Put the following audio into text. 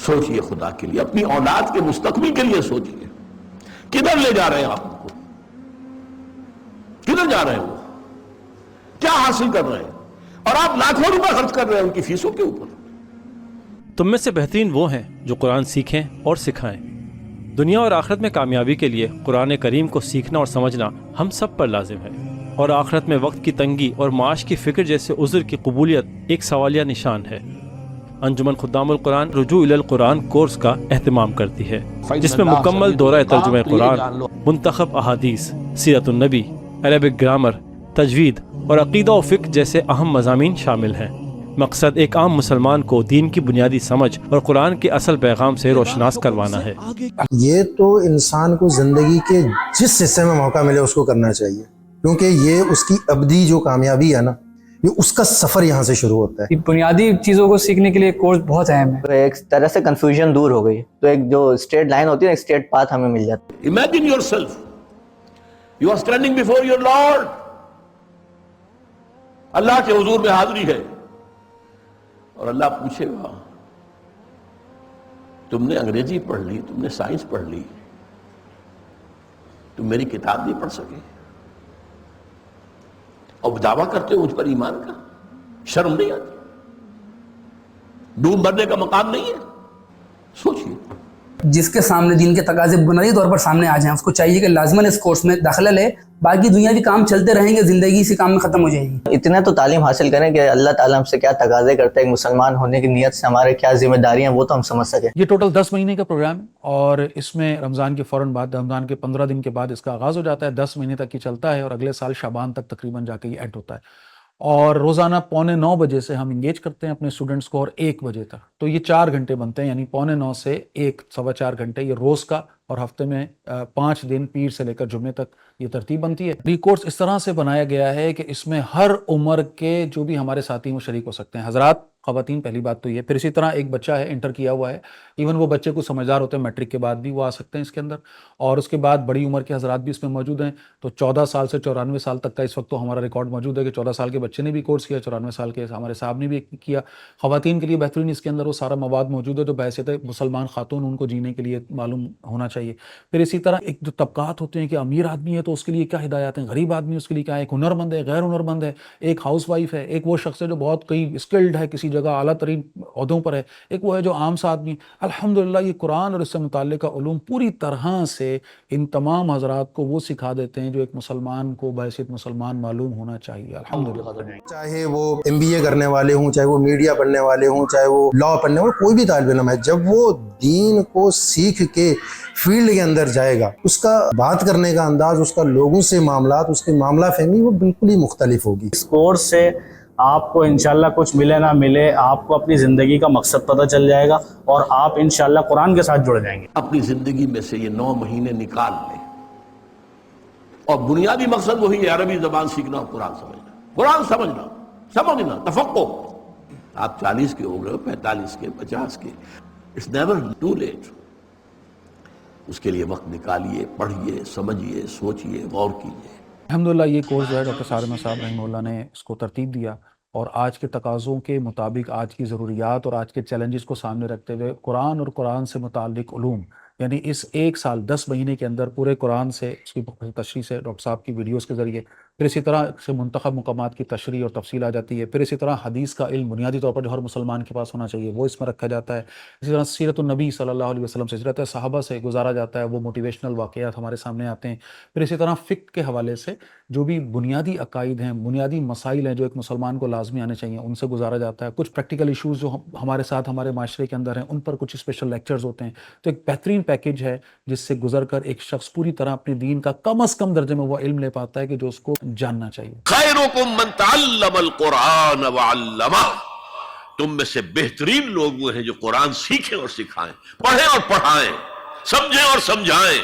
سوچئے خدا کے لیے، اپنی اولاد کے مستقبل کے لیے سوچئے، کدھر لے جا رہے ہیں آپ کو، کدھر جا رہے ہیں وہ، کیا حاصل کر رہے ہیں، اور آپ لاکھوں روپے خرچ کر رہے ہیں ان کی فیسوں کے اوپر۔ تم میں سے بہترین وہ ہیں جو قرآن سیکھیں اور سکھائیں۔ دنیا اور آخرت میں کامیابی کے لیے قرآن کریم کو سیکھنا اور سمجھنا ہم سب پر لازم ہے، اور آخرت میں وقت کی تنگی اور معاش کی فکر جیسے عذر کی قبولیت ایک سوالیہ نشان ہے۔ انجمن خدام القرآن رجوع الی القرآن کورس کا اہتمام کرتی ہے، جس میں مکمل دورہ ترجمہ قرآن، منتخب احادیث، سیرت النبی، عربک گرامر، تجوید اور عقیدہ و فقہ جیسے اہم مضامین شامل ہیں۔ مقصد ایک عام مسلمان کو دین کی بنیادی سمجھ اور قرآن کے اصل پیغام سے روشناس کروانا ہے۔ یہ تو انسان کو زندگی کے جس حصے میں موقع ملے اس کو کرنا چاہیے، کیونکہ یہ اس کی ابدی جو کامیابی ہے نا، یہ اس کا سفر یہاں سے شروع ہوتا ہے۔ بنیادی چیزوں کو سیکھنے کے لیے کورس بہت اہم ہے۔ ایک طرح سے کنفیوژن دور ہو گئی، تو ایک جو اسٹریٹ لائن ہوتی ہے، ایک اسٹریٹ پاتھ ہمیں مل جاتا ہے۔ Imagine yourself, you are standing before your Lord، اللہ کے حضور میں حاضری ہے، اور اللہ پوچھے گا تم نے انگریزی پڑھ لی، تم نے سائنس پڑھ لی، تم میری کتاب نہیں پڑھ سکے، اور دعویٰ کرتے ہو مجھ پر ایمان کا، شرم نہیں آتی، ڈوب مرنے کا مقام نہیں ہے؟ سوچئے۔ جس کے سامنے دین کے تقاضے بنیادی طور پر سامنے آ جائیں، اس کو چاہیے کہ لازماً اس کورس میں داخلہ لے، باقی دنیاوی کام چلتے رہیں گے، زندگی اسی کام میں ختم ہو جائے گی۔ اتنا تو تعلیم حاصل کریں کہ اللہ تعالیٰ ہم سے کیا تقاضے کرتے ہیں، ایک مسلمان ہونے کی نیت سے ہمارے کیا ذمہ داریاں ہیں وہ تو ہم سمجھ سکیں۔ یہ ٹوٹل 10 مہینے کا پروگرام ہے، اور اس میں رمضان کے فوراً بعد، رمضان کے 15 دن کے بعد اس کا آغاز ہو جاتا ہے، 10 مہینے تک یہ چلتا ہے، اور اگلے سال شعبان تک تقریباً جا کے یہ اینڈ ہوتا ہے۔ اور روزانہ 9:45 بجے سے ہم انگیج کرتے ہیں اپنے اسٹوڈنٹس کو، اور 1 بجے تک، تو یہ 4 گھنٹے بنتے ہیں، یعنی 9:45 سے 1 سوا 4 گھنٹے یہ روز کا، اور ہفتے میں 5 دن پیر سے لے کر جمعے تک یہ ترتیب بنتی ہے۔ یہ کورس اس طرح سے بنایا گیا ہے کہ اس میں ہر عمر کے جو بھی ہمارے ساتھی وہ شریک ہو سکتے ہیں، حضرات، خواتین، پہلی بات تو یہ۔ پھر اسی طرح ایک بچہ ہے انٹر کیا ہوا ہے، ایون وہ بچے کو سمجھدار ہوتے ہیں، میٹرک کے بعد بھی وہ آ سکتے ہیں اس کے اندر، اور اس کے بعد بڑی عمر کے حضرات بھی اس میں موجود ہیں۔ تو 14 سال سے 94 سال تک کا اس وقت تو ہمارا ریکارڈ موجود ہے کہ 14 سال کے بچے نے بھی کورس کیا، 94 سال کے ہمارے صاحب نے بھی کیا۔ خواتین کے لیے بہترین اس کے اندر وہ سارا مواد موجود ہے جو بحیثیت مسلمان خاتون ان کو جینے کے لیے معلوم ہونا چاہیے۔ پھر اسی طرح ایک جو طبقات ہوتے ہیں کہ امیر آدمی ہے تو اس کے لیے کیا ہدایات ہیں، غریب آدمی اس کے لیے کیا ہے، ایک ہنرمند ہے، غیر ہنرمند ہے، ایک ہاؤس وائف ہے، ایک وہ شخص ہے جو بہت کئی اسکلڈ ہے، کسی جگہ اعلیٰ ترین عہدوں پر ہے، ایک وہ ہے جو عام سا آدمی۔ الحمدللہ یہ قرآن اور اس سے متعلقہ علوم پوری طرح سے ان تمام حضرات کو وہ سکھا دیتے ہیں جو ایک مسلمان کو بحیثیت مسلمان معلوم ہونا چاہیے، الحمدللہ۔ چاہے وہ MBA کرنے والے ہوں، چاہے وہ میڈیا پڑھنے والے ہوں، چاہے وہ لاء پڑھنے والے، کوئی بھی طالب علم ہے، جب وہ دین کو سیکھ کے فیلڈ کے اندر جائے گا، اس کا بات کرنے کا انداز، اس کا لوگوں سے معاملات، اس کی معاملہ فہمی وہ بالکل ہی مختلف ہوگی۔ اس کورس سے آپ کو انشاءاللہ کچھ ملے نہ ملے، آپ کو اپنی زندگی کا مقصد پتہ چل جائے گا، اور آپ انشاءاللہ قرآن کے ساتھ جڑ جائیں گے۔ اپنی زندگی میں سے یہ 9 مہینے نکال لیں، اور بنیادی مقصد وہی ہے، عربی زبان سیکھنا اور قرآن سمجھنا، قرآن سمجھنا تفقہ۔ آپ 40 کے ہو گئے، 45 کے، 50 کے، it's never too late۔ اس کے لیے وقت نکالیے، پڑھیے، سمجھیے، سوچیے، غور کیجیے۔ الحمدللہ یہ کورس جو ہے ڈاکٹر سارمہ صاحب رحمہ اللہ نے اس کو ترتیب دیا، اور آج کے تقاضوں کے مطابق، آج کی ضروریات اور آج کے چیلنجز کو سامنے رکھتے ہوئے قرآن اور قرآن سے متعلق علوم، یعنی اس 1 سال 10 مہینے کے اندر پورے قرآن سے اس کی تشریح سے ڈاکٹر صاحب کی ویڈیوز کے ذریعے، پھر اسی طرح سے منتخب مقامات کی تشریح اور تفصیل آ جاتی ہے، پھر اسی طرح حدیث کا علم بنیادی طور پر جو ہر مسلمان کے پاس ہونا چاہیے وہ اس میں رکھا جاتا ہے، اسی طرح سیرت النبی صلی اللہ علیہ وسلم سے، سیرت صحابہ سے گزارا جاتا ہے، وہ موٹیویشنل واقعات ہمارے سامنے آتے ہیں، پھر اسی طرح فقہ کے حوالے سے جو بھی بنیادی عقائد ہیں، بنیادی مسائل ہیں جو ایک مسلمان کو لازمی آنے چاہیے، ان سے گزارا جاتا ہے، کچھ پریکٹیکل ایشوز جو ہمارے ساتھ ہمارے معاشرے کے اندر ہیں ان پر کچھ اسپیشل لیکچرز ہوتے ہیں۔ تو ایک بہترین پیکیج ہے جس سے گزر کر ایک شخص پوری طرح اپنے دین کا کم از کم درجے میں وہ علم لے پاتا ہے کہ جو اس کو جاننا چاہیے۔ خیرکم من تعلم القرآن وعلمہ، تم میں سے بہترین لوگ وہ ہیں جو قرآن سیکھیں اور سکھائیں، پڑھیں اور پڑھائیں، سمجھیں اور سمجھائیں۔